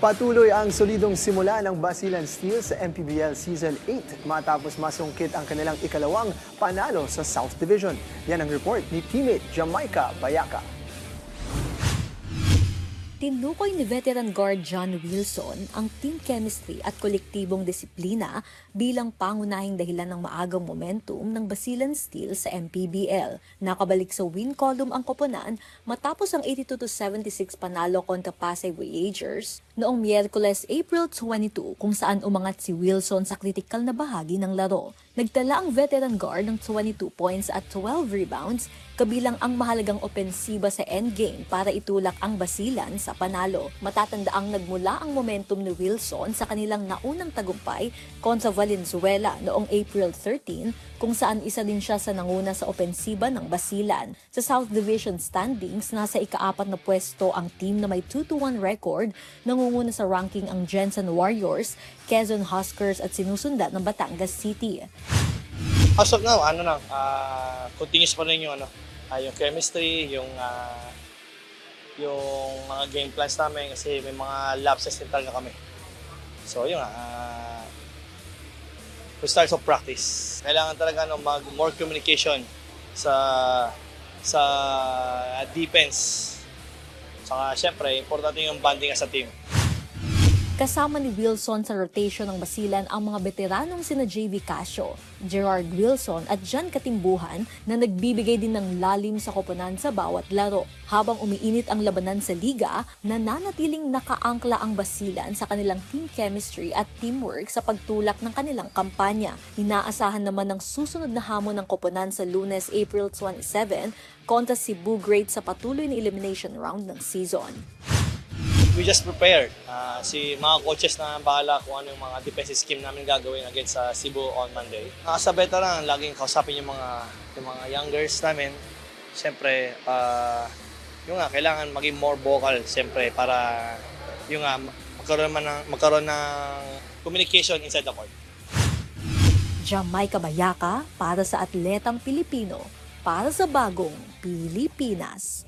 Patuloy ang solidong simula ng Basilan Steel sa MPBL Season 8 matapos masungkit ang kanilang ikalawang panalo sa South Division. Yan ang report ni teammate Jamaica Bayaka. Tinukoy ni veteran guard John Wilson ang team chemistry at kolektibong disiplina bilang pangunahing dahilan ng maagang momentum ng Basilan Steel sa MPBL. Nakabalik sa win column ang koponan matapos ang 82-76 panalo kontra Pasay Voyagers noong Miyerkules, April 22 kung saan umangat si Wilson sa kritikal na bahagi ng laro. Nagtala ang veteran guard ng 22 points at 12 rebounds, kabilang ang mahalagang opensiba sa endgame para itulak ang Basilan sa panalo. Matatandaang nagmula ang momentum ni Wilson sa kanilang naunang tagumpay kontra Valenzuela noong April 13 kung saan isa din siya sa nanguna sa opensiba ng Basilan. Sa South Division standings, nasa ika-4 na pwesto ang team na may 2-1 record, nangunguna sa ranking ang Jensen Warriors, Quezon Huskers at sinusundan ng Batangas City. As of now, continuous pa rin yung yung chemistry, yung mga game plans namin kasi may mga lapses din talaga kami. So yun we start of practice. Kailangan talaga more communication sa defense. Saka syempre, importante yung bonding as a team. Kasama ni Wilson sa rotation ng Basilan ang mga veteranong sina JV Casio, Gerard Wilson at John Katimbuhan na nagbibigay din ng lalim sa koponan sa bawat laro. Habang umiinit ang labanan sa liga, nananatiling nakaangkla ang Basilan sa kanilang team chemistry at teamwork sa pagtulak ng kanilang kampanya. Inaasahan naman ng susunod na hamon ng koponan sa Lunes, April 27 kontra Cebu Great sa patuloy na elimination round ng season. We just prepared. Mga coaches na bahala kung ano yung mga defensive scheme namin gagawin against sa Cebu on Monday. Sa veteran, laging kausapin yung mga youngers namin. Siyempre, kailangan maging more vocal siyempre para magkaroon ng communication inside the court. Jamaica Bayaka para sa Atletang Pilipino, para sa bagong Pilipinas.